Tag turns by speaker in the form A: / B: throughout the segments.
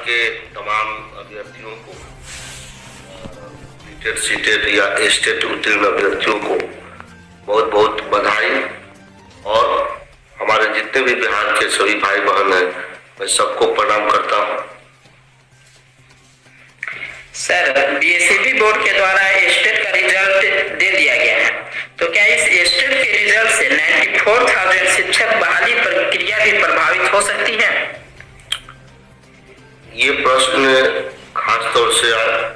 A: के तमाम अभ्यर्थियों को, टेट सीटेट या स्टेट उत्तीर्ण अभ्यर्थियों को बहुत बहुत बधाई। और हमारे जितने भी बिहार के सभी भाई बहन हैं, मैं सबको प्रणाम करता हूँ।
B: सर, बीएसईबी बोर्ड के द्वारा स्टेट का रिजल्ट दे दिया गया है, तो क्या इस स्टेट के रिजल्ट से 94,000 शिक्षक बहाली प्रक्रिया भी प्रभावित हो सकती है?
A: ये प्रश्न खास तौर से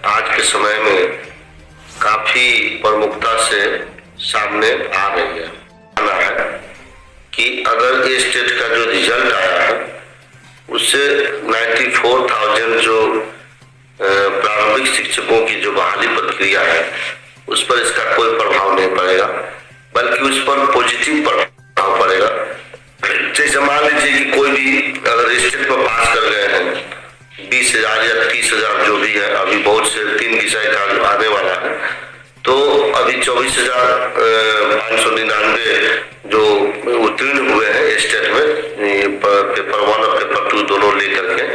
A: आज के समय में काफी प्रमुखता से सामने आ रही है कि अगर ये स्टेट का जो रिजल्ट आया है उससे 94,000 जो प्रारंभिक शिक्षकों की जो बहाली प्रक्रिया है उस पर इसका कोई प्रभाव नहीं पड़ेगा, बल्कि उस पर पॉजिटिव प्रभाव पड़ेगा। जैसे मान लीजिए कि कोई भी अगर स्टेट में पास कर गए हैं 20,000 या 30,000 जो भी है, अभी बहुत से 3 विषय का आने वाला है, तो अभी 24,599 जो उत्तीर्ण हुए हैं स्टेट में पेपर 1 और पेपर 2 दोनों लेकर के,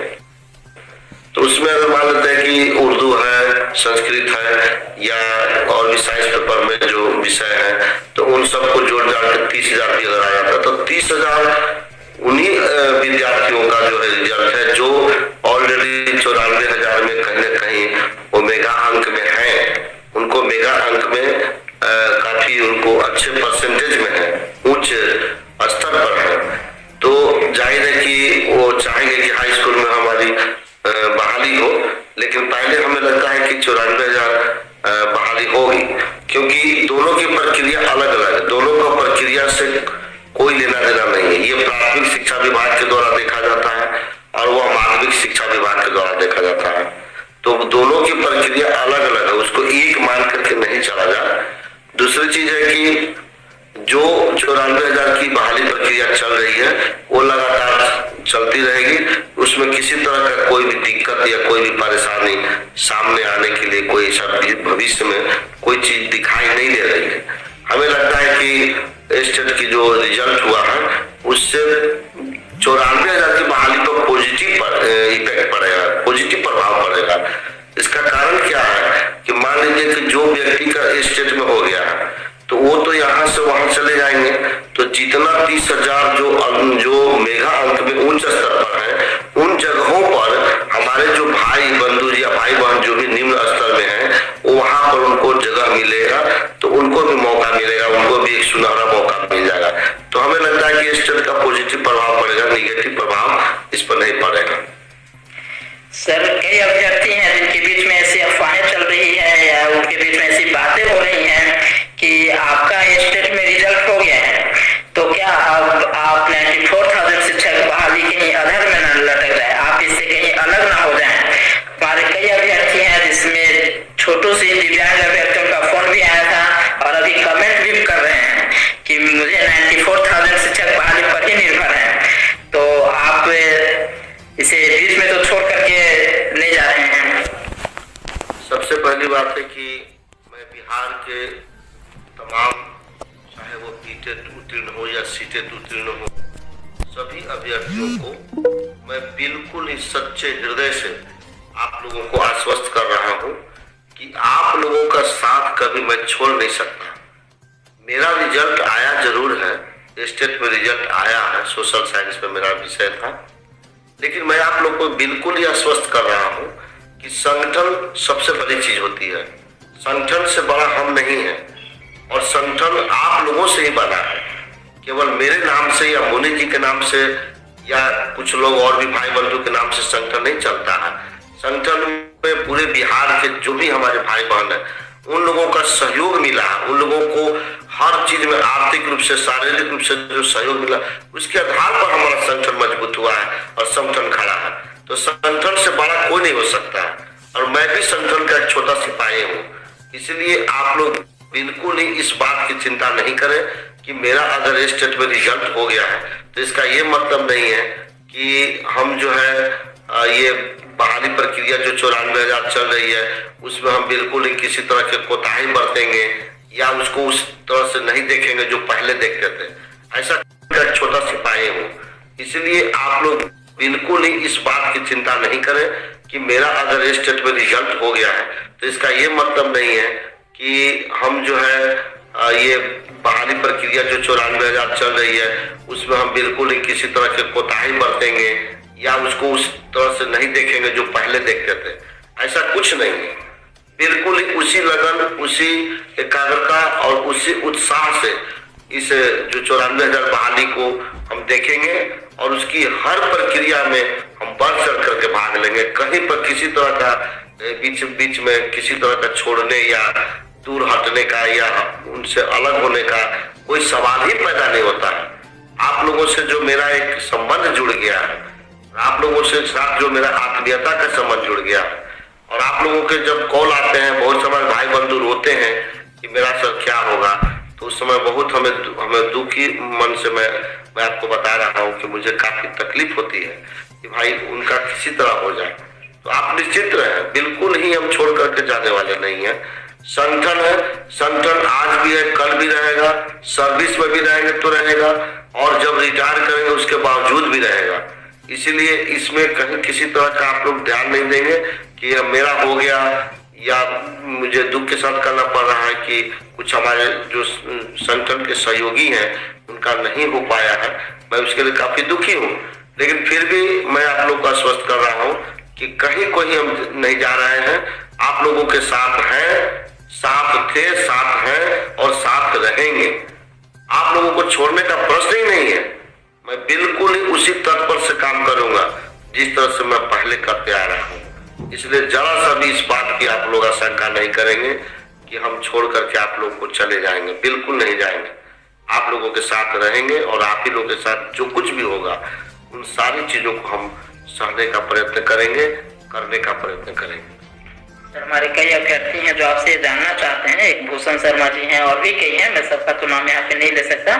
A: तो उसमें अगर मान लेते हैं कि उर्दू है, संस्कृत है या और भी साइंस पेपर में जो विषय है, तो उन सबको जोड़ जाड़ के 30,000 भी अगर आ जाता है तो 30,000 उन्हीं विद्यार्थियों का जो है रिजल्ट है जो ऑलरेडी 94,000 में कहीं न कहीं वो मेगा अंक में है, उनको मेगा अंक में काफी उनको अच्छे परसेंटेज में है, उच्च स्तर पर है। तो जाहिर है कि वो चाहेंगे कि हाई स्कूल में हमारी बहाली हो, लेकिन पहले हमें लगता है कि 94,000 बहाली होगी, क्योंकि दोनों की प्रक्रिया अलग अलग है, दोनों का प्रक्रिया से कोई लेना देना नहीं है। ये प्राथमिक शिक्षा विभाग के द्वारा देखा जाता है और वह माध्यमिक शिक्षा विभाग के द्वारा देखा जाता है, तो दोनों की प्रक्रिया अलग अलग है, उसको एक मान करके नहीं चला जाए। दूसरी चीज है कि जो 94,000 की बहाली प्रक्रिया चल रही है वो लगातार चलती रहेगी, उसमें किसी तरह का कोई भी दिक्कत या कोई भी परेशानी सामने आने के लिए कोई ऐसा भविष्य में कोई चीज दिखाई नहीं दे रही है। हमें लगता है कि स्टेट की जो रिजल्ट हुआ है उससे 94,000 की बहाली पर पॉजिटिव इफेक्ट पड़ेगा, पॉजिटिव प्रभाव पड़ेगा। इसका कारण क्या है कि मान लीजिए कि जो व्यक्ति का स्टेट में हो गया है तो वो तो यहाँ से वहां चले जाएंगे, तो जितना 30,000 जो मेगा अंक में उच्च स्तर पर है उन जगहों पर हमारे जो भाई बंधु या भाई बहन जो भी निम्न स्तर में है वहां पर उनको जगह मिलेगा, तो उनको भी मौका मिलेगा, उनको भी एक सुनहरा मौका मिल जाएगा। तो हमें लगता है कि स्टेट का पॉजिटिव प्रभाव पड़ेगा, निगेटिव प्रभाव इस पर नहीं पड़ेगा।
B: सर, कई अभ्यर्थी हैं जिनके बीच में ऐसी अफवाहें चल रही है या उनके बीच में ऐसी बातें हो रही हैं कि आपका स्टेट में रिजल्ट हो गया है, तो क्या अब आप 94,000 शिक्षक बहाली कहीं अधर में न लटक जाए, आप इससे कहीं अलग ना हो जाएं। हमारे कई अभ्यर्थी हैं जिसमें छोटू सी दिव्यांग अभ्यर्थियों का फोन भी आया था और अभी कमेंट भी कर रहे हैं कि मुझे 94,000 शिक्षक बहाली पर ही निर्भर है, तो आप इसे बीच में तो छोड़ करके नहीं जा रहे हैं।
A: सबसे पहली बात है कि मैं बिहार के तमाम, चाहे वो टेट उत्तीर्ण हो या सीटेट उत्तीर्ण हो, सभी अभ्यर्थियों को मैं बिल्कुल ही सच्चे हृदय से आप लोगों को आश्वस्त कर रहा हूं कि आप लोगों का साथ कभी मैं छोड़ नहीं सकता। मेरा रिजल्ट आया जरूर है, स्टेट में रिजल्ट आया है, सोशल साइंस में मेरा विषय था, लेकिन मैं आप लोग को बिल्कुल ही आश्वस्त कर रहा हूं कि संगठन सबसे बड़ी चीज होती है, संगठन से बड़ा हम नहीं है, और संगठन आप लोगों से ही बना है। केवल मेरे नाम से या मुनि जी के नाम से या कुछ लोग और भी भाई बंधु के नाम से संगठन नहीं चलता है। संगठन में पूरे बिहार के जो भी हमारे भाई बहन है उन लोगों का सहयोग मिला है, उन लोगों को हर चीज में आर्थिक रूप से, शारीरिक रूप से जो सहयोग मिला उसके आधार पर हमारा संगठन मजबूत हुआ है और संगठन खड़ा है। तो संगठन से बड़ा कोई नहीं हो सकता है, और मैं भी संगठन का एक छोटा सिपाही हूँ। इसलिए आप लोग बिल्कुल ही इस बात की चिंता नहीं करें कि मेरा अगर स्टेट में रिजल्ट हो गया है तो इसका ये मतलब नहीं है कि हम जो है ये बहाली प्रक्रिया जो 94,000 चल रही है उसमें हम बिल्कुल ही किसी तरह के कोताही बरतेंगे या उसको उस तरह से नहीं देखेंगे जो पहले देखते थे। ऐसा छोटा सिपाही हूँ, इसलिए आप लोग बिल्कुल ही इस बात की चिंता नहीं करें कि मेरा अगर स्टेट में रिजल्ट हो गया है तो इसका ये मतलब नहीं है कि हम जो है ये बहाली प्रक्रिया जो 94,000 चल रही है उसमें हम बिल्कुल ही किसी तरह के कोताही बरतेंगे या उसको उस तरह से नहीं देखेंगे जो पहले देखते थे। ऐसा कुछ नहीं है। बिल्कुल ही उसी लगन, उसी एकाग्रता और उसी उत्साह से इस जो 94,000 बहाली को हम देखेंगे और उसकी हर प्रक्रिया में हम बढ़ चढ़ करके भाग लेंगे। कहीं पर किसी तरह का बीच में किसी तरह का छोड़ने या दूर हटने का या उनसे अलग होने का कोई सवाल ही पैदा नहीं होता है। आप लोगों से जो मेरा एक संबंध जुड़ गया है, आप लोगों से साथ जो मेरा आत्मीयता का संबंध जुड़ गया है और आप लोगों के जब कॉल आते हैं, बहुत समय भाई बंधु रोते हैं कि मेरा सर क्या होगा, तो उस समय बहुत हमें दुखी मन से मैं आपको बता रहा हूँ कि मुझे काफी तकलीफ होती है कि भाई उनका किसी तरह हो जाए। तो आप निश्चित रहें, बिल्कुल ही हम छोड़ करके जाने वाले नहीं है। संगठन है, संगठन आज भी है, कल भी रहेगा, सर्विस में भी रहेंगे तो रहेगा और जब रिटायर करेंगे उसके बावजूद भी रहेगा। इसीलिए इसमें कहीं किसी तरह का आप लोग ध्यान नहीं देंगे कि मेरा हो गया या मुझे दुख के साथ करना पड़ रहा है कि कुछ हमारे जो संगठन के सहयोगी हैं उनका नहीं हो पाया है। मैं उसके लिए काफी दुखी हूँ, लेकिन फिर भी मैं आप लोग को आश्वस्त कर रहा हूँ कि कहीं कोई हम नहीं जा रहे हैं। आप लोगों के साथ हैं, साथ थे, साथ हैं और साथ रहेंगे। आप लोगों को छोड़ने का प्रश्न ही नहीं है। मैं बिल्कुल ही उसी तत्पर से काम करूंगा जिस तरह से मैं पहले करते आ रहा हूँ। इसलिए जरा सा भी इस बात की आप लोग आशंका नहीं करेंगे कि हम छोड़ करके आप लोगों को चले जाएंगे। बिल्कुल नहीं जाएंगे। आप लोगों के साथ रहेंगे और आप ही लोगों के साथ जो कुछ भी होगा उन सारी चीजों को हम सहने का प्रयत्न करेंगे, करने का प्रयत्न करेंगे।
B: सर, हमारे कई अभ्यर्थी हैं जो आपसे जानना चाहते हैं। एक भूषण शर्मा जी हैं और भी कई हैं, मैं सबका तो नाम यहाँ पे नहीं ले सकता,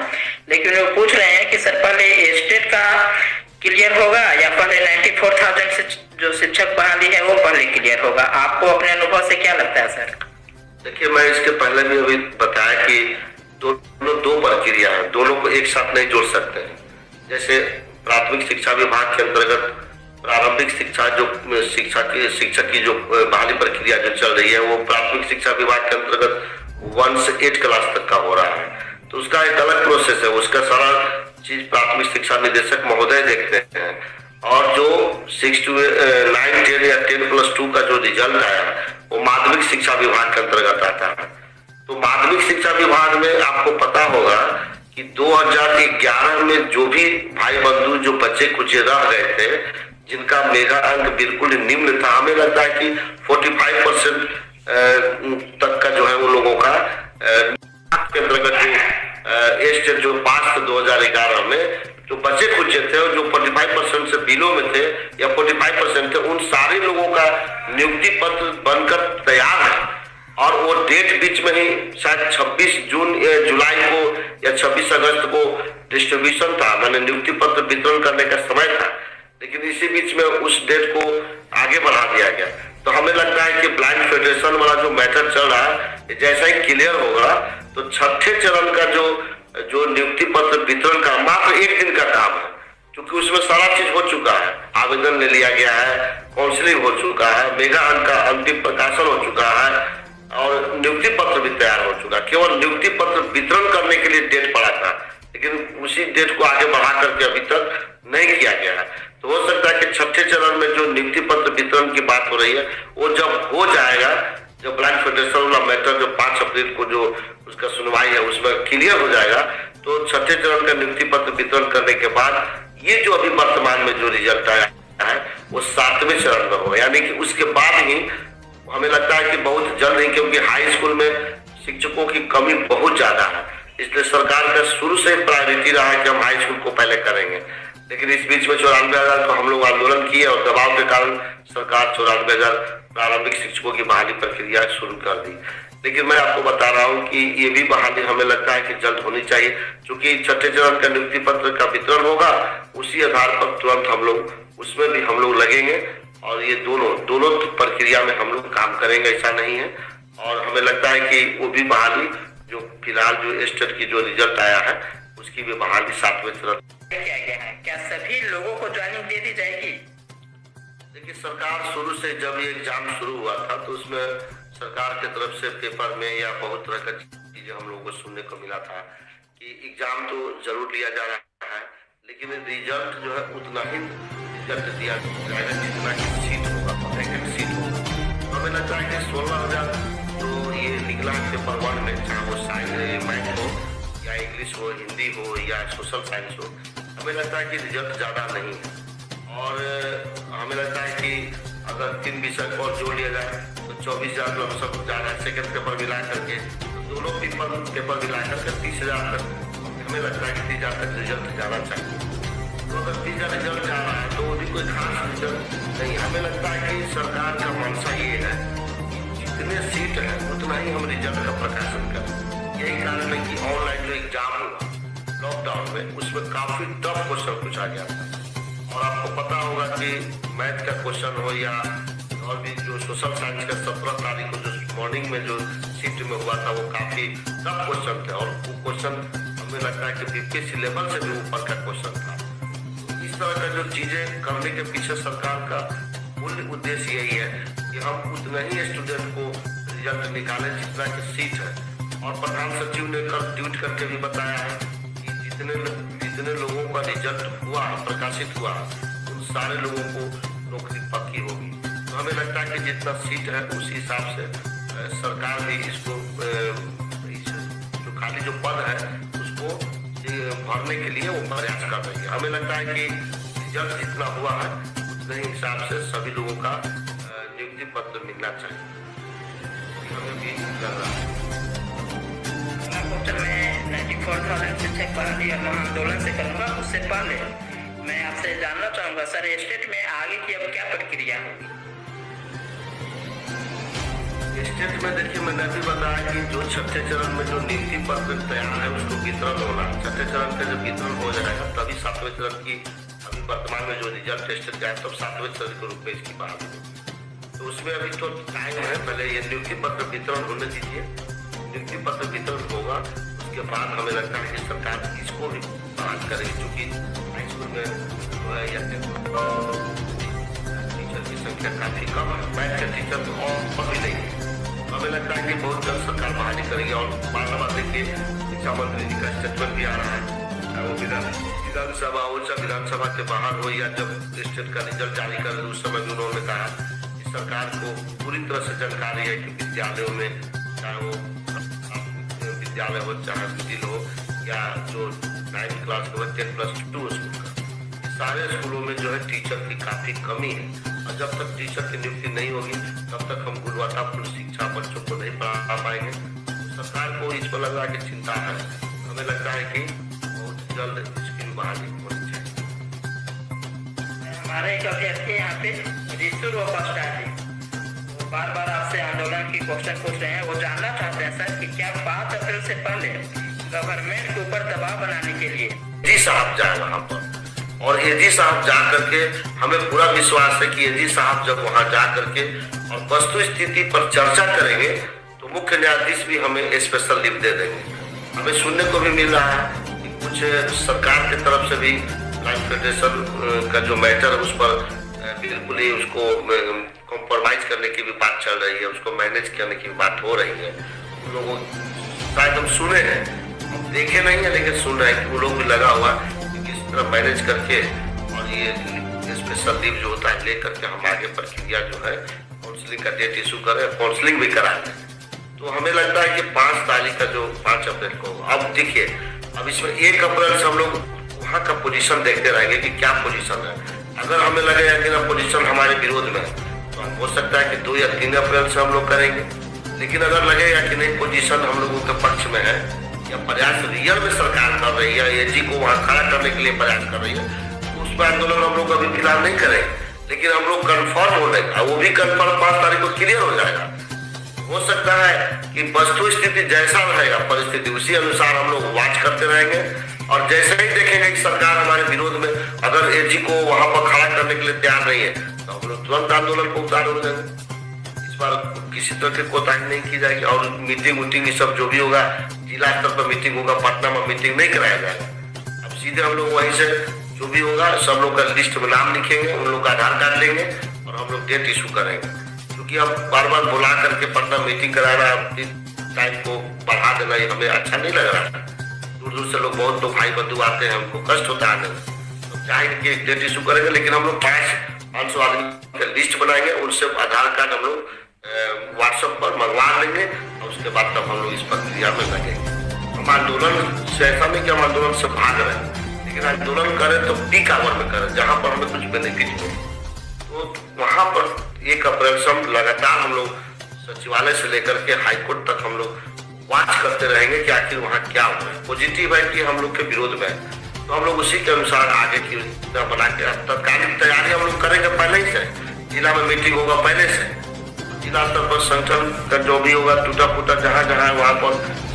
B: लेकिन वो पूछ रहे हैं कि सर पहले स्टेट का क्लियर होगा या पहले 94,000 से जो शिक्षक बहाली है वो पहले क्लियर होगा? आपको अपने अनुभव से क्या लगता है सर?
A: देखिए, मैं इसके पहले भी अभी बताया कि दोनों दो प्रक्रिया है, दोनों को एक साथ नहीं जोड़ सकते हैं। जैसे प्राथमिक शिक्षा विभाग के अंतर्गत प्रारंभिक शिक्षा जो शिक्षक की जो बहाली प्रक्रिया जो चल रही है वो प्राथमिक शिक्षा विभाग के अंतर्गत 1 से 8 क्लास तक का हो रहा है। तो उसका एक अलग प्रोसेस है, उसका सारा चीज प्राथमिक शिक्षा निदेशक महोदय देखते हैं। और जो 6 to 9, 10 या 10+2 का जो रिजल्ट आया वो माध्यमिक शिक्षा विभाग के अंतर्गत आता है। तो माध्यमिक शिक्षा विभाग में आपको पता होगा कि 2011 में जो भी भाई बंधु जो बच्चे कुछ रह गए थे जिनका मेगा अंक बिल्कुल निम्न था, हमें लगता है कि 45% तक का जो है उन लोगों का के अंतर्गत जो स्टेट जो पास थे 2011 में जो बच्चे कुछ थे और जो 45% से बिलो में थे या 45% थे, उन सारे लोगों का नियुक्ति पत्र बनकर तैयार है और वो डेट बीच में ही शायद 26 जुलाई को या 26 अगस्त को डिस्ट्रीब्यूशन था, मैंने नियुक्ति पत्र वितरण करने का समय था, लेकिन इसी बीच में उस डेट को आगे बढ़ा दिया गया। तो हमें लगता है कि ब्लाइंड फेडरेशन वाला जो मैटर चल रहा है जैसा ही क्लियर होगा तो छठे चरण का जो नियुक्ति पत्र वितरण का मात्र 1 दिन का काम है, क्योंकि उसमें सारा चीज हो चुका है, आवेदन ले लिया गया है, काउंसलिंग हो चुका है, मेगा अंक का अंतिम प्रकाशन हो चुका है और नियुक्ति पत्र भी तैयार हो चुका है। केवल नियुक्ति पत्र वितरण करने के लिए डेट पड़ा था, लेकिन उसी डेट को आगे बढ़ा करके अभी तक नहीं किया गया है। तो हो सकता है कि छठे चरण में जो नियुक्ति पत्र वितरण की बात हो रही है वो जब हो जाएगा, जब ब्लाइंड फेडरेशन वाला मैटर जो 5 अप्रैल को जो उसका सुनवाई है उसमें क्लियर हो जाएगा, तो छठे चरण का नियुक्ति पत्र वितरण करने के बाद ये जो अभी वर्तमान में जो रिजल्ट आया है वो 7वें चरण में होगा, यानी कि उसके बाद ही हमें लगता है कि बहुत जल्द ही, क्योंकि हाई स्कूल में शिक्षकों की कमी बहुत ज्यादा है, इसलिए सरकार का शुरू से प्रायोरिटी रहा है कि हम हाई स्कूल को पहले करेंगे। लेकिन इस बीच में 94,000 को हम लोग आंदोलन किए और दबाव के कारण सरकार 94,000 प्रारंभिक शिक्षकों की बहाली प्रक्रिया शुरू कर दी। लेकिन मैं आपको बता रहा हूं कि ये भी बहाली हमें लगता है कि जल्द होनी चाहिए, क्योंकि छठे चरण का नियुक्ति पत्र का वितरण होगा, उसी आधार पर तुरंत हम लोग उसमें भी हम लोग लगेंगे और ये दोनों प्रक्रिया में हम लोग काम करेंगे, ऐसा नहीं है। और हमें लगता है कि वो भी बहाली जो फिलहाल जो स्टेट की जो रिजल्ट आया है उसकी भी बहाली 7वें चरण
B: क्या गया है, क्या सभी लोगों को ज्वाइनिंग दे दी जाएगी?
A: देखिए, सरकार शुरू से जब ये एग्जाम शुरू हुआ था तो उसमें सरकार की तरफ से पेपर में या बहुत तरह का चीजें हम लोगों को सुनने को मिला था कि एग्जाम तो जरूर लिया जा रहा है, लेकिन रिजल्ट जो है उतना ही रिजल्ट दिया जाएगा जितना की सीट होगा, वैकेंट सीट होगा। हमें लगता है कि 16,000 तो ये निकला पेपर 1 में, चाहे वो साइंस मैथ हो या इंग्लिश हो, हिंदी हो या सोशल साइंस हो, हमें लगता है कि रिजल्ट ज़्यादा नहीं है। और हमें लगता है कि अगर 3 विषय और जोड़ लिया जाए तो 24,000 सब जा रहा है। सेकेंड पेपर मिला करके तो दोनों पेपर मिला करके 30,000 तक हमें लगता है कि 30,000 तक रिजल्ट जाना चाहिए। तो अगर 30,000 रिजल्ट जा रहा है तो वो भी कोई खास रिजल्ट नहीं। हमें लगता है कि सरकार का मंशा ये है जितने सीट है उतना ही हम रिजल्ट का प्रकाशन करें। यही कारण है कि ऑनलाइन जो एग्जाम हुआ लॉकडाउन में उसमें काफी टफ क्वेश्चन पूछा गया था। और आपको पता होगा कि मैथ का क्वेश्चन हो या और भी जो सोशल साइंस का 17 तारीख को जो मॉर्निंग में जो शिफ्ट में हुआ था वो काफी टफ क्वेश्चन थे। और वो क्वेश्चन हमें लगता है कि बीपीएससी लेवल से भी ऊपर का क्वेश्चन था। इस तरह का जो चीजें करने के पीछे सरकार का मूल उद्देश्य यही है कि हम उतना ही स्टूडेंट को रिजल्ट निकालें जितना की सीट है। और प्रधान सचिव ने कल ट्वीट करके भी बताया है कि जितने लोगों का रिजल्ट हुआ प्रकाशित हुआ उन सारे लोगों को नौकरी पक्की होगी। तो हमें लगता है कि जितना सीट है उस हिसाब से सरकार भी इसको जो खाली जो पद है उसको भरने के लिए वो प्रयास कर रही है। हमें लगता है कि रिजल्ट जितना हुआ है उतने हिसाब से सभी लोगों का नियुक्ति पत्र मिलना चाहिए। हमें भी लग रहा है
B: में 94,000 शिक्षक बहाली आंदोलन से करूंगा। उससे पहले मैं आपसे जानना चाहूंगा सर, स्टेट में आगे की अब क्या प्रक्रिया होगी?
A: स्टेट में देखिए, मैंने अभी बताया कि जो छठे चरण में जो नियुक्ति पत्र तैयार है उसको वितरण होना। छठे चरण का जब वितरण हो जाएगा तभी 7वें चरण की, अभी वर्तमान में जो रिजल्ट स्टेट जाए तब 7वें चरण के रूप में इसकी बात होगी। तो उसमें अभी तो टाइम है, पहले ये नियुक्ति पत्र वितरण होने दीजिए। नियुक्ति पत्र वितरण होगा उसके बाद हमें लगता है कि सरकार इसको भी बहाल करेगी, क्योंकि हाई स्कूल में या टीचर की संख्या काफी कम है। मैथ के टीचर तो और भी नहीं है। हमें लगता है कि बहुत जल्द सरकार बहाली करेगी। और बार देखिए शिक्षा मंत्री जी का स्टेटमेंट भी आ रहा है, वो विधानसभा ओडिशा विधानसभा के बाहर हो या जब स्टेट का रिजल्ट जारी कर उस समय भी उन्होंने कहा कि सरकार को पूरी तरह से जानकारी है कि विद्यालयों में, चाहे वो विद्यालय हो चाहे मिडिल हो या जो 9th क्लास हो 10+2 स्कूल का, सारे स्कूलों में जो है टीचर की काफी कमी है। और जब तक टीचर की नियुक्ति नहीं होगी तब तक हम गुणवत्तापूर्ण शिक्षा बच्चों को नहीं पढ़ा पाएंगे। तो सरकार को इस पर लग रहा है कि चिंता है। हमें लगता है कि बहुत जल्द इसकी बहाली होनी चाहिए।
B: हमारे एक अभ्यर्थी यहाँ पे रिशु रोपास्टा जी बार बार आपसे आंदोलन की क्वेश्चन पूछ रहे हैं। वो जानना चाहते हैं सर कि क्या 5 अप्रैल से पहले गवर्नमेंट के ऊपर दबाव बनाने के लिए
A: जी साहब जाए वहाँ पर, और एजी साहब जा करके हमें पूरा विश्वास है कि एजी साहब जब वहाँ जा करके और वस्तु स्थिति पर चर्चा करेंगे तो मुख्य न्यायाधीश भी हमें स्पेशल लीव दे देंगे। हमें सुनने को भी मिल रहा है कि कुछ सरकार की तरफ से भी ब्लाइंड फेडरेशन का जो मैटर है उस पर बिल्कुल ही उसको कॉम्प्रोमाइज करने की भी बात चल रही है, उसको मैनेज करने की बात हो रही है। उन लोगों शायद हम सुने हैं, हम देखे नहीं है लेकिन सुन रहे हैं कि वो लोग भी लगा हुआ कि किस तरह मैनेज करके और ये स्पेशल लीव जो होता है ले करके हम आगे प्रक्रिया जो है काउंसलिंग का डेट इशू करें, काउंसलिंग भी कराएं। तो हमें लगता है कि 5 तारीख का जो 5 अप्रैल को, अब देखिए अब इसमें 1 अप्रैल से हम लोग वहाँ का पोजीशन देखते रहेंगे कि क्या पोजीशन है। अगर हमें लगेगा कि ना पोजीशन हमारे विरोध में है तो हो सकता है कि 2 या 3 अप्रैल से हम लोग करेंगे। लेकिन अगर लगेगा कि नहीं पोजीशन हम लोगों के पक्ष में है या प्रयास रियल में सरकार कर रही है, एजी को वहाँ खड़ा करने के लिए प्रयास कर रही है, तो उस पर आंदोलन हम लोग अभी फिलहाल नहीं करेंगे। लेकिन हम लोग कन्फर्म हो जाएगा, वो भी कन्फर्म 5 तारीख को क्लियर हो जाएगा। हो सकता है कि वस्तु स्थिति जैसा रहेगा परिस्थिति उसी अनुसार हम लोग वॉच करते रहेंगे। और जैसे ही देखेंगे कि सरकार हमारे विरोध में अगर एजी को वहां पर खड़ा करने के लिए तैयार नहीं है तो हम लोग तुरंत आंदोलन को उतार हो जाएंगे। इस बार किसी तरह की कोताही नहीं की जाएगी। और मीटिंग ये सब जो भी होगा जिला स्तर पर मीटिंग होगा, पटना में मीटिंग नहीं कराया जाएगा। अब सीधे हम लोग वहीं से जो भी होगा सब लोग का लिस्ट में नाम लिखेंगे, उन लोग का आधार कार्ड लेंगे और हम लोग डेट इशू करेंगे। क्योंकि अब बार बार बुला करके पटना मीटिंग कराना, टाइम को बढ़ा देना, ये हमें अच्छा नहीं लग रहा। दूर दूर से लोग, बहुत लोग भाई बंधु आते हैं, हमको कष्ट होता है। तो चाहेंगे कि डेट इशू करेंगे, लेकिन हम लोग 500 आदमी का लिस्ट बनाएंगे, उनसे आधार कार्ड हम लोग व्हाट्सएप पर मंगवा लेंगे और उसके बाद तब हम लोग इस प्रक्रिया में लगेंगे। हम आंदोलन से ऐसा नहीं कि हम आंदोलन से भाग रहे हैं, लेकिन आंदोलन करें तो पीक आवर में करें, जहाँ पर हमें कुछ बेनिफिट मिले। तो वहाँ पर 1 अप्रैल से हम लगातार हम लोग सचिवालय से लेकर के हाईकोर्ट तक हम लोग वॉच करते रहेंगे कि आखिर वहाँ क्या हो रहा है। पॉजिटिव है कि हम लोग के विरोध में है, तो हम लोग उसी के अनुसार आगे की योजना बना के तत्कालिक तैयारी हम लोग करेंगे पहले ही से। जिला में मीटिंग होगा पहले से, जिला स्तर पर संगठन का जो भी होगा टूटा फूटा जहाँ जहाँ है वहाँ पर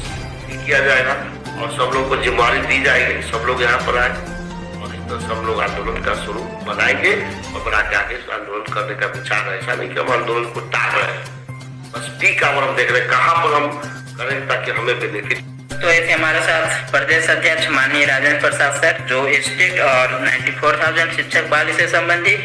A: किया जाएगा और सब लोग को जिम्मेवारी दी जाएगी। सब लोग यहाँ पर आए और इस तरह सब लोग आंदोलन का स्वरूप बनाएंगे और बना के आगे आंदोलन करने का विचार है। ऐसा नहीं कि हम आंदोलन को टाल रहे हैं, बस पीक आवर हम देख रहे हैं कहाँ पर हम करें ताकि हमें बेनिफिट।
B: तो ऐसे हमारे साथ प्रदेश अध्यक्ष माननीय राजेंद्र प्रसाद सर, जो स्टेट और 94,000 शिक्षक बहाली से संबंधित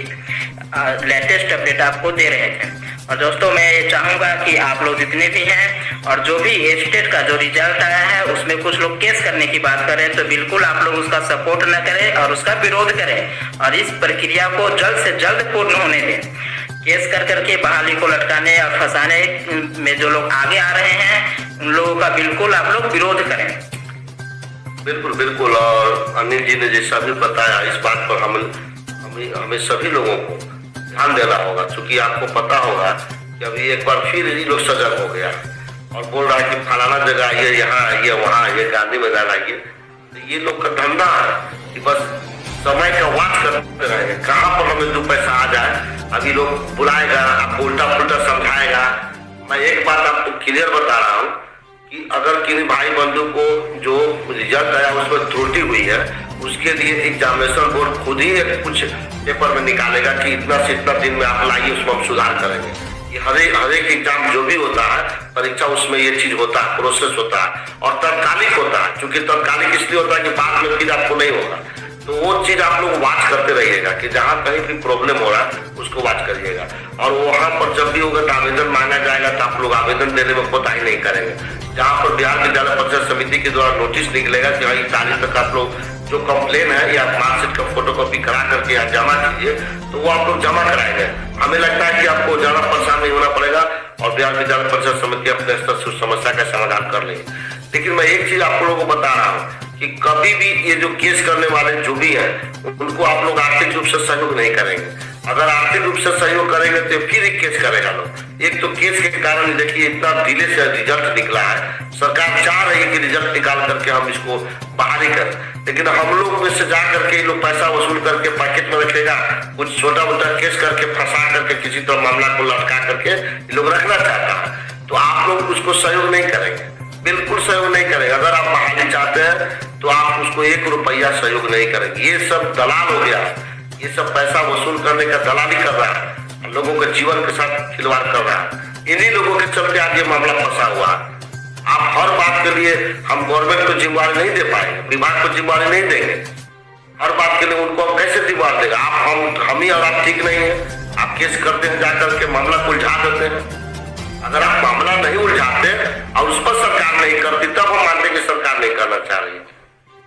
B: लेटेस्ट अपडेट आपको दे रहे थे। और दोस्तों मैं ये चाहूंगा कि आप लोग जितने भी हैं और जो भी स्टेट का जो रिजल्ट आया है उसमें कुछ लोग केस करने की बात करें, तो बिल्कुल आप लोग उसका सपोर्ट न करें और उसका विरोध करें और इस प्रक्रिया को जल्द से जल्द पूर्ण होने दें। केस कर करके बहाली को लटकाने और फंसाने में जो लोग आगे आ रहे हैं उन लोगों का बिल्कुल आप लोग विरोध करें।
A: बिल्कुल बिल्कुल। और अनिल जी ने जैसा भी बताया, इस बात पर हमें सभी लोगों को ध्यान देना होगा। क्योंकि आपको पता होगा कि अभी एक बार फिर ये लोग सजग हो गया और बोल रहा है कि फलाना जगह आइए, यहाँ आइए, वहाँ आइए, गांधी मैदान आइए। तो ये लोग का धंधा है कि बस समय का वाच करते रहेंगे, कहाँ पर हमें 2 पैसा आ जाए। अभी लोग बुलाएगा, आपको उल्टा पुल्टा समझाएगा। मैं एक बात आपको क्लियर बता रहा हूँ कि अगर किसी भाई बंधु को जो रिजल्ट आया उसमें त्रुटि हुई है, उसके लिए एग्जामिनेशन बोर्ड खुद ही कुछ पेपर में निकालेगा कि इतना से इतना दिन में आप लाइए, उसमें हम सुधार करेंगे। ये हर एक एग्जाम जो भी होता है परीक्षा, उसमें ये चीज होता है, प्रोसेस होता है और तात्कालिक होता है। क्योंकि तात्कालिक इसलिए होता है कि बाद में फिर आपको नहीं होगा। तो वो चीज आप लोग वॉच करते रहिएगा कि जहाँ कहीं भी प्रॉब्लम हो रहा है उसको वॉच करिएगा। और वहाँ पर जब भी होगा तो आवेदन मांगा जाएगा तो आप लोग आवेदन देने में कोताही नहीं करेंगे। जहाँ पर बिहार विद्यालय परिषद समिति के द्वारा नोटिस निकलेगा कि भाई तारीख तक आप लोग जो कंप्लेन है या मार्कशीट का फोटोकॉपी करा करके यहाँ जमा कीजिए, तो वो आप लोग जमा कराएंगे। हमें लगता है कि आपको ज्यादा परेशान नहीं होना पड़ेगा और बिहार विद्यालय परिषद समिति अपने स्तर से उस समस्या का समाधान कर लेंगे। लेकिन मैं एक चीज आप लोगों को बता रहा हूँ कि कभी भी ये जो केस करने वाले जो भी हैं उनको आप लोग आर्थिक रूप से सहयोग नहीं करेंगे। अगर आर्थिक रूप से सहयोग करेंगे तो फिर एक केस करेगा लोग। एक तो केस के कारण देखिए इतना डिले से रिजल्ट निकला है, सरकार चाह रही है कि रिजल्ट निकाल करके हम इसको बहाली करें, लेकिन हम लोग में से जा करके ये लोग पैसा वसूल करके पैकेट में रखेगा, कुछ छोटा मोटा केस करके फंसा करके किसी तरह मामला को लटका करके ये लोग रखना चाहता है। तो आप लोग उसको सहयोग नहीं करेंगे, बिल्कुल सहयोग नहीं करेंगे। अगर आप बहाली चाहते हैं तो आप उसको 1 रुपया सहयोग नहीं करेंगे। ये सब दलाल हो गया है, ये सब पैसा वसूल करने का दलाली कर रहा है, लोगों के जीवन के साथ खिलवाड़ कर रहा है। इन्हीं लोगों के चलते आज ये मामला फंसा हुआ है। आप हर बात के लिए हम गवर्नमेंट को जिम्मेवारी नहीं दे पाएंगे, विभाग को जिम्मेवारी नहीं देंगे। हर बात के लिए उनको हम कैसे जिम्मेवारी देगा? हम ही और आप ठीक नहीं है। आप केस करते हैं, जाकर के मामला को उलझा देते हैं। अगर आप मामला नहीं उलझाते और उस पर सरकार नहीं करती तब हम मानते कि सरकार नहीं करना चाह रही है।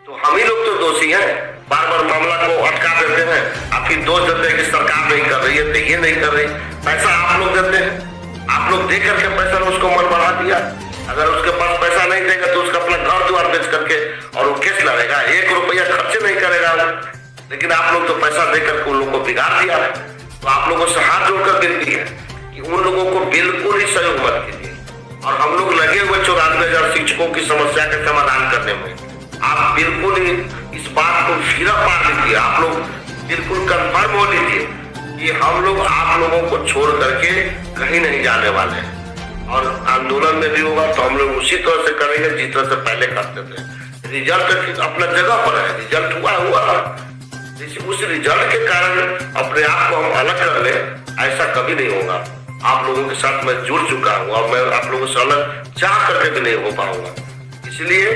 A: तो हम ही लोग तो दोषी हैं, बार बार मामला को अटका देते हैं, आप फिर दोष देते हैं कि सरकार नहीं कर रही है, तो ये नहीं कर रही। पैसा आप लोग देते हैं, आप लोग दे करके पैसा उसको मन बढ़ा दिया। अगर उसके पास पैसा नहीं देगा तो उसका अपना घर द्वार बेच करके और वो केस लड़ेगा, 1 रुपया खर्चे नहीं करेगा वो। लेकिन आप लोग तो पैसा दे करके उन लोगों को बिगाड़ दिया है। तो आप लोगों से हाथ जोड़कर विनती है कि उन लोगों को बिल्कुल ही सहयोग मत कीजिए। और हम लोग लगे हुए 94,000 शिक्षकों की समस्या का समाधान करने में। आप बिल्कुल ही इस बात को फिरा पार लीजिए, आप लोग बिल्कुल कंफर्म हो लीजिए कि हम लोग आप लोगों को छोड़ करके कहीं नहीं जाने वाले हैं। और आंदोलन में भी होगा तो हम लोग उसी तरह से करेंगे जिस तरह से पहले करते थे। रिजल्ट अपना जगह पर है, रिजल्ट हुआ उस रिजल्ट के कारण अपने आप को हम अलग कर ले, ऐसा कभी नहीं होगा। आप लोगों के साथ मैं जुड़ चुका हूँ और मैं आप लोगों से अलग चाह करके भी नहीं हो पाऊंगा। इसलिए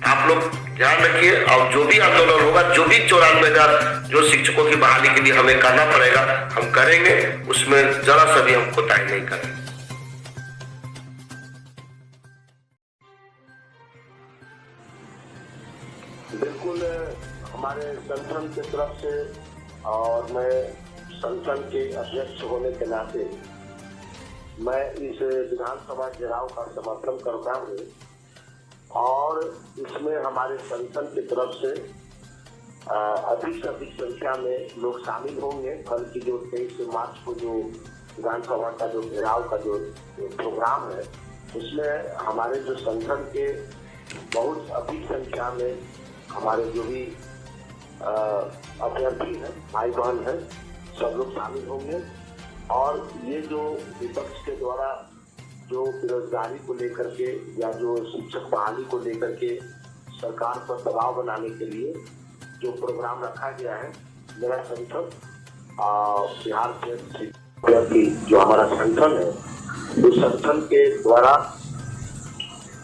A: आप लोग ध्यान रखिए, और जो भी आंदोलन होगा, जो भी 94,000 जो शिक्षकों की बहाली के लिए हमें करना पड़ेगा, हम करेंगे, उसमें जरा सा भी हम कोताही नहीं करेंगे।
C: बिल्कुल हमारे संगठन की तरफ से, और मैं संगठन के अध्यक्ष होने के नाते मैं इस विधानसभा घेराव का समर्थन करता हूँ, और इसमें हमारे संगठन की तरफ से अधिक से अधिक संख्या में लोग शामिल होंगे। कल की जो 23 मार्च को जो विधानसभा का जो घेराव का जो प्रोग्राम है, उसमें हमारे जो संगठन के बहुत अधिक संख्या में हमारे जो भी अभ्यर्थी हैं, भाई बहन हैं, सब लोग शामिल होंगे। और ये जो विपक्ष के द्वारा जो बेरोजगारी को लेकर के या जो शिक्षक बहाली को लेकर के सरकार पर दबाव बनाने के लिए जो प्रोग्राम रखा गया है, मेरा संगठन बिहार के जो हमारा संगठन है, उस संगठन के द्वारा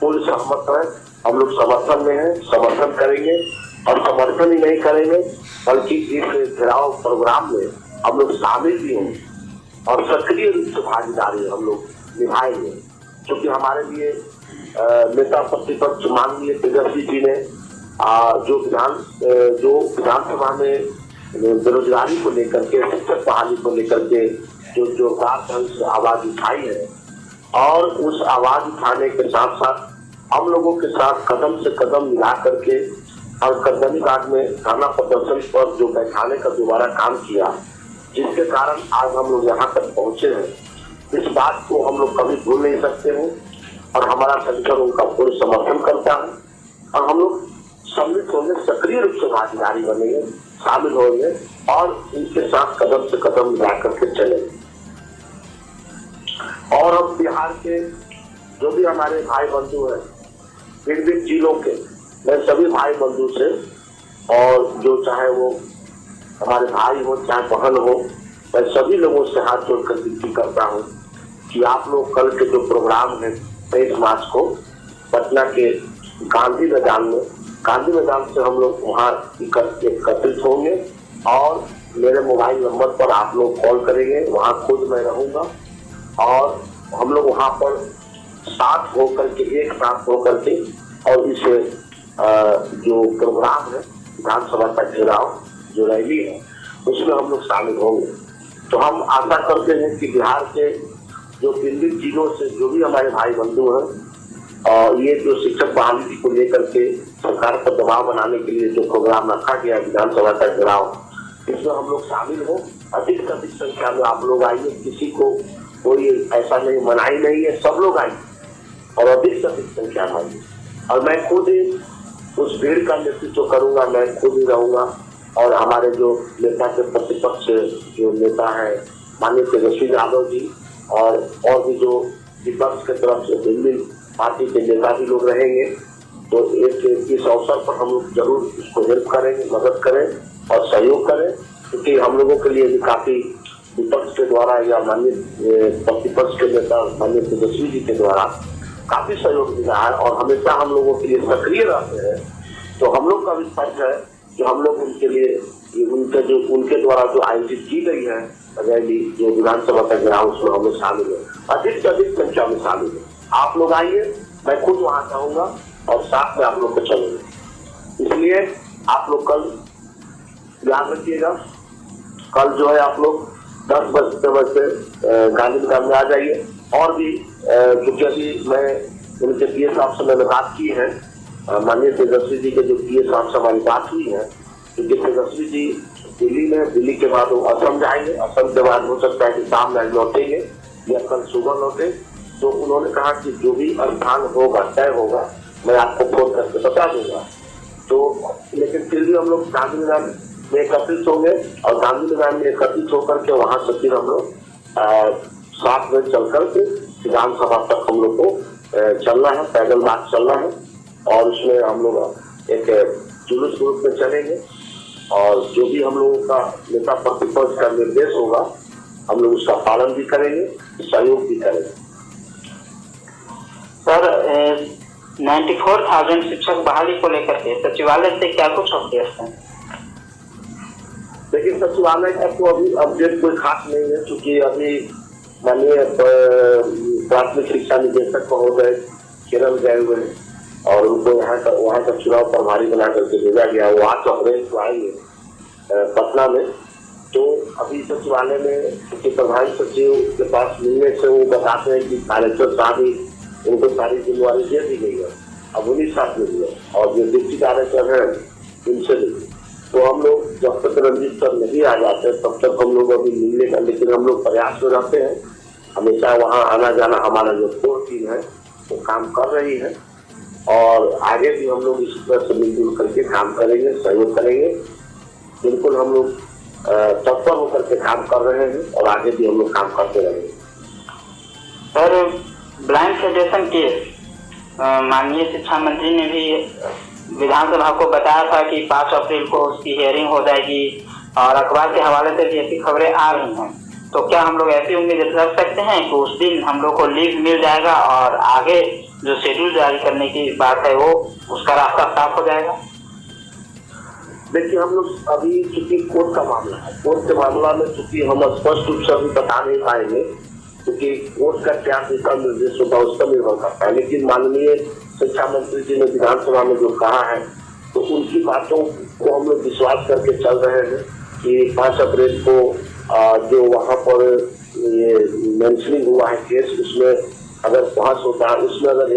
C: पूर्ण सहमत है। हम लोग समर्थन में हैं, समर्थन करेंगे, और समर्थन ही नहीं करेंगे बल्कि इस घेराव प्रोग्राम में हम लोग शामिल भी होंगे और सक्रिय रूप से भागीदारी हम लोग निभाएंगे। क्योंकि हमारे लिए नेता प्रतिपक्ष माननीय तेजस्वी जी ने जो विधानसभा में बेरोजगारी को लेकर के, शिक्षक बहाली को लेकर के जो जोरदार ढंग से आवाज उठाई है, और उस आवाज उठाने के साथ साथ हम लोगों के साथ कदम से कदम मिला करके और कदमी घाट में धरना प्रदर्शन पर जो बैठाने का दोबारा काम किया, जिसके कारण आज हम लोग यहाँ तक पहुंचे हैं, इस बात को हम लोग कभी भूल नहीं सकते हैं। और हमारा संगठन उनका पूर्ण समर्थन करता है, और हम लोग सम्मिलित होंगे, सक्रिय रूप से भागीदारी बनेंगे, शामिल होंगे, और इनके साथ कदम से कदम मिला करके चलेंगे। और हम बिहार के जो भी हमारे भाई बंधु हैं, विभिन्न जिलों के, मैं सभी भाई बंधु से, और जो चाहे वो हमारे भाई हो चाहे बहन हो, मैं सभी लोगों से हाथ जोड़कर विनती करता हूँ कि आप लोग कल के जो प्रोग्राम है 23 मार्च को पटना के गांधी मैदान से हम लोग वहाँ एकत्रित होंगे, और मेरे मोबाइल नंबर पर आप लोग कॉल करेंगे, वहाँ खुद मैं रहूँगा, और हम लोग वहाँ पर साथ होकर के, एक साथ होकर के, और इस जो प्रोग्राम है विधानसभा का घेराव जो रैली है, उसमें हम लोग शामिल होंगे। तो हम आशा करते हैं कि बिहार के जो विभिन्न जिलों से जो भी हमारे भाई बंधु हैं, और ये जो शिक्षक बहाली को लेकर के सरकार पर दबाव बनाने के लिए जो प्रोग्राम रखा गया विधानसभा का घेराव, इसमें हम लोग शामिल हो। अधिक से अधिक संख्या में आप लोग आइए, किसी को कोई ऐसा नहीं, मनाही नहीं है, सब लोग आइए और अधिक से अधिक संख्या में आइए। और मैं खुद ही उस भीड़ का नेतृत्व करूंगा, मैं खुद ही रहूंगा, और हमारे जो नेता के प्रतिपक्ष जो नेता है माननीय तेजस्वी यादव जी, और भी जो विपक्ष के तरफ से दिल्ली पार्टी के नेता भी लोग रहेंगे। तो इस अवसर पर हम लोग जरूर उसको हेल्प करेंगे, मदद करें और सहयोग करें, क्योंकि हम लोगों के लिए भी काफी विपक्ष के द्वारा या माननीय प्रतिपक्ष के नेता माननीय तेजस्वी जी के द्वारा काफी सहयोग मिला है, और हमेशा हम लोगों के लिए सक्रिय रहते हैं। तो हम लोग का भी फर्ज है कि हम लोग उनके लिए उनके द्वारा जो आयोजित की गई है रैली, जो विधानसभा का घेराव, उसमें हम लोग शामिल है, अधिक से अधिक संख्या में शामिल है। आप लोग आइए, मैं खुद वहां जाऊंगा और साथ में आप लोग को चलेंगे। इसलिए आप लोग कल ध्यान रखिएगा, कल जो है आप लोग 10 बजे गांधी मैदान में आ जाइए। और भी क्योंकि अभी मैं उनके पीए साहब से मैंने बात की है, माननीय तेजस्वी जी के जो पीए साहब से हमारी बात हुई है, क्योंकि तेजस्वी जी दिल्ली के बाद वो असम जाएंगे, असम के बाद हो सकता है कि शाम में लौटेंगे या कल सुबह लौटे। तो उन्होंने कहा कि जो भी स्थान होगा, तय होगा, मैं आपको फोन करके बता दूंगा। तो लेकिन फिर भी हम लोग गांधी मैदान में एकत्रित होंगे, और गांधी मैदान में एकत्रित होकर के वहां से फिर हम लोग साथ में चल करके विधानसभा तक हम लोग को चलना है, पैदल मार्च चलना है, और उसमें हम लोग एक जुलूस रूप में चलेंगे, और जो भी हम लोगों का नेता प्रतिपक्ष का निर्देश होगा हम लोग उसका पालन भी करेंगे, सहयोग भी करेंगे।
B: सर 94,000 शिक्षक बहाली को लेकर के सचिवालय से क्या कुछ अपडेट है?
C: लेकिन सचिवालय का तो अभी अपडेट कोई खास नहीं है, क्योंकि अभी माननीय प्राथमिक शिक्षा निदेशक महोदय केरल गए हुए हैं और उनको वहाँ का चुनाव प्रभारी बना करके भेजा गया। वो 8 अप्रैल को आएंगे पटना में। तो अभी सचिवालय में क्योंकि प्रधान सचिव के पास मिलने से वो बताते हैं कि कलेक्टर साहब ही उनको सारी जिम्मेवारी दे दी गई है, अब उन्हीं साथ मिली है और जो डिप्टी डायरेक्टर है उनसे भी। तो हम लोग जब तक रंजीत सर नहीं आ जाते तब तक हम लोग अभी मिलने का, लेकिन हम लोग प्रयास में रहते हैं हमेशा वहाँ आना जाना। हमारा जो कोर टीम है वो काम कर रही है और आगे भी हम लोग इसी तरह से मिलजुल करके काम करेंगे, सहयोग करेंगे। बिल्कुल हम लोग तत्पर होकर के काम कर रहे हैं और आगे भी हम लोग काम करते रहेंगे।
B: सर, ब्लाइंड फेडरेशन के माननीय शिक्षा मंत्री ने भी विधानसभा को बताया था कि 5 अप्रैल को उसकी हियरिंग हो जाएगी और अखबार के हवाले से भी ऐसी खबरें आ रही हैं। तो क्या हम लोग ऐसी उम्मीद रख सकते हैं कि उस दिन हम लोग को लीव मिल जाएगा और आगे जो शेड्यूल जारी करने की बात है वो उसका रास्ता साफ हो जाएगा?
C: देखिए, हम लोग अभी चूंकि कोर्ट का मामला है, कोर्ट के मामला में चूंकि हम स्पष्ट रूप से अभी बता नहीं पाएंगे क्योंकि कोर्ट का क्या दिशा निर्देश होगा उस पर निर्भर करता है। लेकिन माननीय शिक्षा मंत्री जी ने विधानसभा में जो कहा है तो उनकी बातों को हम लोग विश्वास करके चल रहे हैं कि 5 अप्रैल को जो वहाँ पर ये मेंशनिंग हुआ है केस, उसमें अगर बहस होता है, उसमें अगर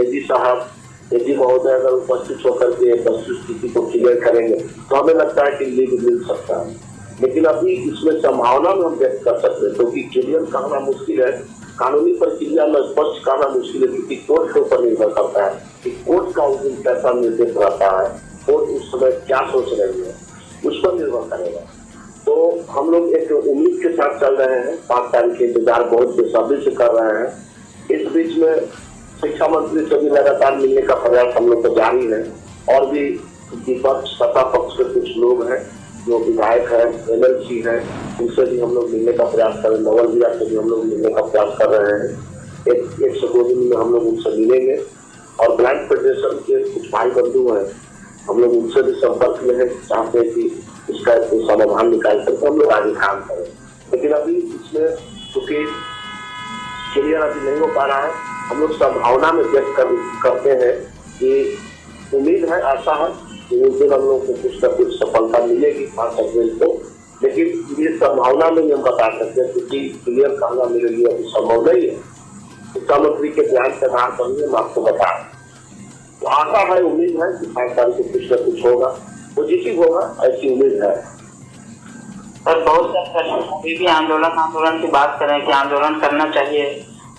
C: एजी महोदय अगर उपस्थित होकर के वस्तुस्थिति को क्लियर करेंगे तो हमें लगता है कि लीव मिल सकता है। लेकिन अभी इसमें संभावना में हम व्यक्त कर सकते हैं क्योंकि क्लियर करना मुश्किल है, कानूनी प्रक्रिया में स्पष्ट करना मुश्किल है क्योंकि कोर्ट के ऊपर निर्भर करता है कि कोर्ट का उस दिन कैसा निर्देश रहता है, कोर्ट उस समय क्या सोच रही है, उस पर निर्भर करेगा। तो हम लोग एक उम्मीद के साथ चल रहे हैं, 5 तारीख के इंतजार बहुत बेसब्री से कर रहे हैं। इस बीच में शिक्षा मंत्री से भी लगातार मिलने का प्रयास हम लोग को जारी है और भी विपक्ष सत्ता पक्ष के कुछ लोग हैं जो विधायक है, एमएलसी है, उनसे भी हम लोग मिलने का प्रयास कर रहे हैं। नवल जिला से भी हम लोग मिलने का प्रयास कर रहे हैं। एक से 2 दिन में हम लोग उनसे मिलेंगे और ब्लाइंड फेडरेशन के कुछ भाई बंधु हैं, हम लोग उनसे भी संपर्क में है, चाहते हैं कि इसका समाधान निकाल करके हम लोग आगे काम करें। लेकिन अभी इसमें चूंकि क्लियर अभी नहीं हो पा रहा है, हम लोग संभावना में व्यक्त करते हैं कि उम्मीद है, आशा है कि उस दिन हम लोग को कुछ न कुछ सफलता मिलेगी 5 अप्रैल को। लेकिन ये संभावना में हम बता सकते हैं क्योंकि क्लियर करना मेरे लिए अभी संभव नहीं है। शिक्षा मंत्री के ध्यान से आधार पर हम आपको बता तो आशा है, उम्मीद है कि 5 तारीख को कुछ न कुछ होगा, पॉजिटिव होगा, ऐसी उम्मीद है।
B: सर, बहुत से भी आंदोलन की बात करें कि आंदोलन करना चाहिए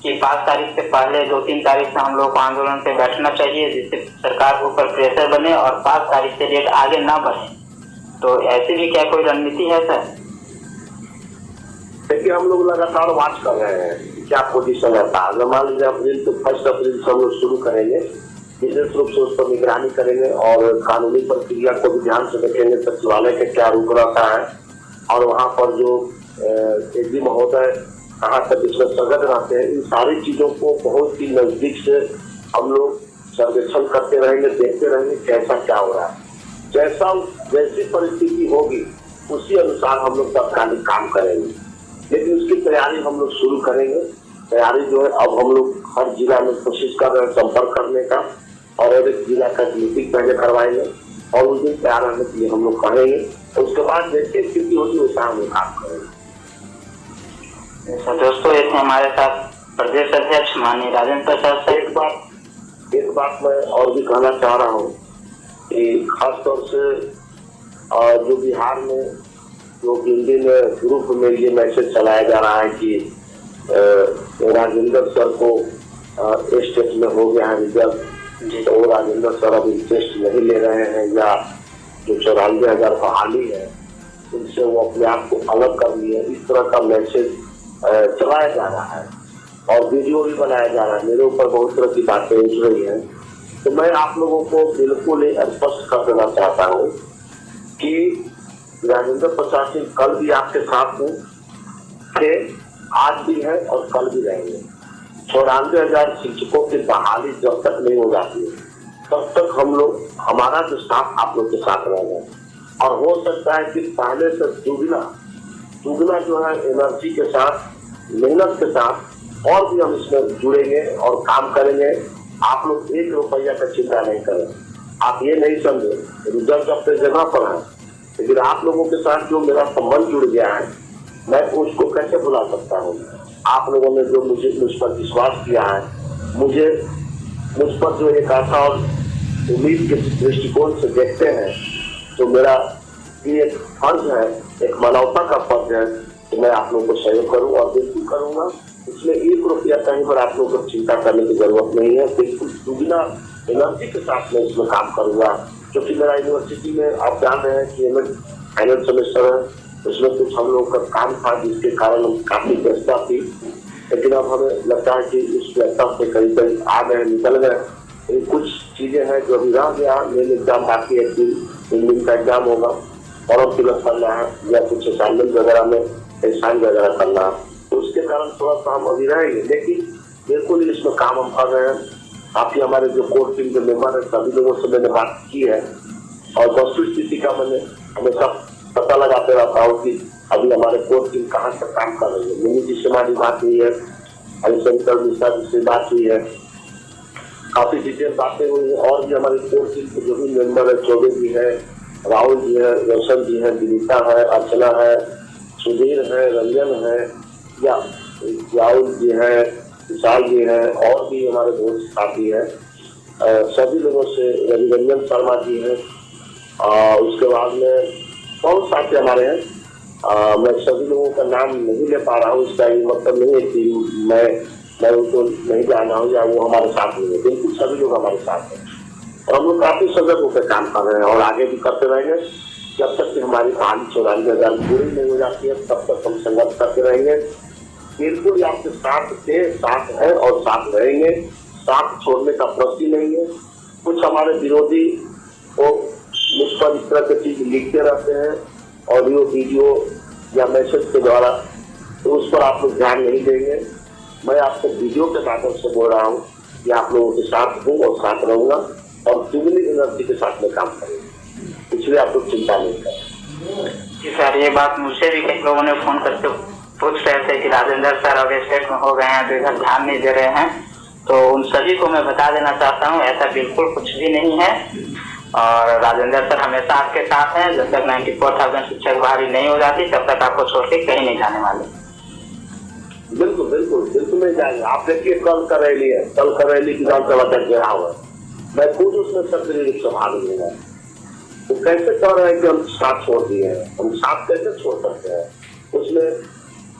B: कि 5 तारीख से पहले 2-3 तारीख से हम लोग को आंदोलन पे बैठना चाहिए जिससे सरकार के ऊपर प्रेशर बने और 5 तारीख से डेट आगे ना बढ़े। तो ऐसी भी क्या कोई रणनीति है सर?
C: देखिए, हम लोग लगातार वाच कर रहे हैं क्या पोजीशन रहता है। मान लीजिए अप्रैल तो 1 अप्रैल से हम लोग शुरू करेंगे, विशेष रूप से उस पर निगरानी करेंगे और कानूनी प्रक्रिया को भी ध्यान से देखेंगे, सचिवालय का क्या रुख रहता है और वहाँ पर जो एजी महोदय कहाँ तक इसमें सजग रहते हैं, इन सारी चीजों को बहुत ही नजदीक से हम लोग सर्वेक्षण करते रहेंगे, देखते रहेंगे कैसा क्या हो रहा है। जैसी परिस्थिति होगी उसी अनुसार हम लोग तत्कालिक काम करेंगे। लेकिन उसकी तैयारी हम लोग शुरू करेंगे। तैयारी जो है अब हम लोग हर जिला में कोशिश कर रहे हैं संपर्क करने का और एक जिला का मीटिंग पहले करवाएंगे और उस दिन तैयार रहने के लिए हम लोग कहेंगे। तो उसके बाद जैसे स्थिति होगी वैसा हम लोग काम करेंगे।
B: दोस्तों, ये थे हमारे साथ प्रदेश अध्यक्ष माननीय राजेंद्र प्रसाद सर।
C: एक बात मैं और भी कहना चाह रहा हूँ कि खासतौर से जो बिहार में जो हिंदी में ग्रुप में ये मैसेज चलाया जा रहा है कि राजेंद्र सर को टेस्ट में हो गया है रिजल्ट, तो राजेंद्र सर अभी टेस्ट नहीं ले रहे हैं या जो 94,000 बहाली है उनसे वो अपने आप को अलग कर लिए, इस तरह का मैसेज चलाया जा रहा है और वीडियो भी बनाया जा रहा है। मेरे ऊपर बहुत तरह की बातें उठ रही हैं। तो मैं आप लोगों को बिल्कुल स्पष्ट कर देना चाहता हूँ कि राजेंद्र प्रसाद सिंह कल भी आपके साथ थे, आज भी है और कल भी रहेंगे। 94,000 शिक्षकों की बहाली जब तक नहीं हो जाती है तब तक हम लोग हमारा जो साथ आप लोग के साथ रहेगा। और हो सकता है कि पहले से दुगना जो है एनर्जी के साथ, मेहनत के साथ और भी हम इसमें जुड़ेंगे और काम करेंगे। आप लोग 1 रुपया का चिंता नहीं करें। आप ये नहीं समझे रिजल्ट अपने जगह पर है, लेकिन आप लोगों के साथ जो मेरा संबंध जुड़ गया है, मैं उसको कैसे भुला सकता हूँ। आप लोगों ने जो मुझ पर विश्वास किया है, मुझ पर जो एक आशा और उम्मीद के दृष्टिकोण से देखते हैं, तो मेरा ये एक फर्ज है, एक मानवता का फर्ज है कि मैं आप लोगों को सहयोग करूं और बिल्कुल करूंगा। इसमें 1 रुपया कहीं पर आप लोगों को चिंता करने की जरूरत नहीं है। बिल्कुल दुगना एनर्जी के साथ मैं इसमें काम करूंगा, क्योंकि मेरा यूनिवर्सिटी में आप जान रहे हैं कि फाइनल सेमेस्टर है, उसमें कुछ हम लोग का काम था जिसके कारण काफी व्यस्तता थी। लेकिन अब हमें लगता है कि इस व्यस्तता से करीब आ गए, निकल गए। कुछ चीजें हैं जो अभी रह गया, मेन एग्जाम बाकी है, 3 दिन का एग्जाम होगा, फॉर्म फिलअप करना है या कुछ असाइनमेंट वगैरह में एग्जाम वगैरह करना है, तो उसके कारण थोड़ा सा हम अभी रहेंगे। लेकिन बिल्कुल इसमें काम हम कर रहे हैं। काफी हमारे जो कोर टीम के मेंबर है, सभी लोगों से मैंने बात की है और वस्तु स्थिति का मैंने हमेशा पता लगाते रहता हूँ कि अभी हमारे कोर टीम कहाँ से काम कर रही है। मिनी जी से हमारी बात हुई है, हरिशंकर मिश्रा जी से बात हुई है, काफी डिटेल बातें हुई है। और भी हमारे कोर टीम के जो भी मेंबर है, चौबे जी है, राहुल जी है, रोशन जी है, विनीता है, अर्चना है, सुधीर है, रंजन है, या राहुल जी है, विशाल जी है, और भी हमारे दोस्त साथी है, सभी लोगों से रविरंजन शर्मा जी है, उसके बाद में बहुत साथी हमारे हैं। मैं सभी लोगों का नाम नहीं ले पा रहा हूँ, इसका ये मतलब नहीं है कि मैं उनको नहीं जाना हूँ या वो हमारे साथ नहीं है। बिल्कुल सभी लोग हमारे साथ हैं और हम लोग काफी सजग होकर काम कर रहे हैं और आगे भी करते रहेंगे जब तक कि हमारी कहानी 94,000 पूरी नहीं हो जाती है, तब तक हम संघर्ष करते रहेंगे। बिल्कुल आपके साथ थे, साथ है और साथ रहेंगे। साथ छोड़ने का प्रश्न ही नहीं है। कुछ हमारे विरोधी वो मुझ पर इस तरह की चीज लिखते रहते हैं, ऑडियो वीडियो या मैसेज के द्वारा, तो उस पर आप लोग ध्यान नहीं देंगे। मैं आपको वीडियो के माध्यम से बोल रहा हूँ कि आप लोगों के साथ हूँ और साथ रहूंगा और दुगनी एनर्जी के साथ में काम करूंगा, इसलिए आप लोग चिंता नहीं करें।
B: जी सर, ये बात मुझसे भी कई लोगों ने फोन करके पूछ रहे थे कि राजेंद्र सर अब स्टेट में हो गए हैं तो इधर ध्यान नहीं दे रहे हैं, तो उन सभी को मैं बता देना चाहता हूँ ऐसा बिल्कुल कुछ भी नहीं है। और राजेंद्र सर हमेशा आपके साथ हैं। जब तक 94,000 शिक्षक बहाली नहीं हो जाती तब तक आपको छोड़ के कहीं नहीं जाने वाले।
C: बिल्कुल बिल्कुल बिल्कुल नहीं जाएंगे। आप देखिए कल का रैली है, कल का रैली की नाम का घेरा हुआ है, मैं खुद उसमें सक्रिय रूप से भाग लूंगा। तो कैसे कह रहे हैं कि हम साथ छोड़ दिए हैं? हम साथ कैसे छोड़ सकते हैं? उसमें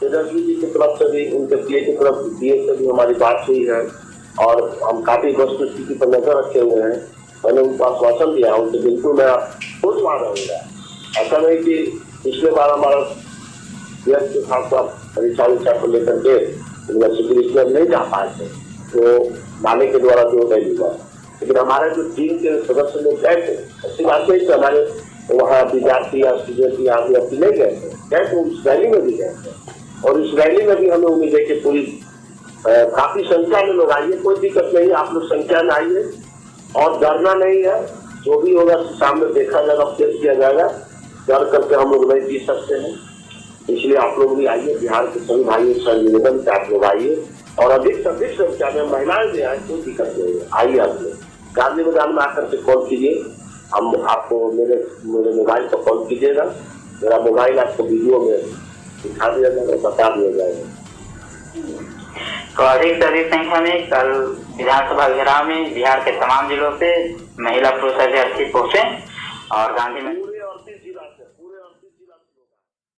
C: तेजस्वी जी की तरफ से भी, उनके पीए की तरफ से भी हमारी बात हुई है और हम काफी वस्तु स्थिति पर नजर रखे हुए हैं। मैंने उनको आश्वासन दिया, उनसे बिल्कुल मैं खुद वहां रहूंगा। ऐसा नहीं कि पिछले बार हमारा व्यस्त था, परीक्षा को लेकर के यूनिवर्सिटी इसमें नहीं जा पाए थे, तो नाले के द्वारा जो नहीं हुआ। लेकिन हमारे जो टीम के सदस्य लोग गए थे, ऐसी बात नहीं कि हमारे वहाँ विद्यार्थी या स्टूडेंट या अभ्यर्थी नहीं गए थे, उस रैली में भी गए थे और इस रैली में भी हमें उम्मीद है कि पूरी काफी संख्या में लोग आइए। कोई दिक्कत नहीं, आप लोग संख्या में आइए और डरना नहीं है। जो भी होगा सामने देखा जाएगा, फेस किया जाएगा। डर करके हम लोग नहीं जी सकते हैं, इसलिए आप लोग भी आइए। बिहार के सभी भाइयों से निवेदन से आप लोग आइए और अधिक से अधिक संख्या में महिलाएं भी आए, कोई दिक्कत नहीं है। आइए आप लोग गांधी मैदान में आकर के कॉल कीजिए, हम आपको मेरे मोबाइल पर कॉल कीजिएगा। मेरा मोबाइल आपको वीडियो में दिखा दिया जाएगा, बता दिया जाएगा।
B: तो अधिक से अधिक संख्या में कल विधानसभा घेराव में बिहार के तमाम जिलों से महिला पुरुष अभ्यर्थी पहुंचे और गांधी में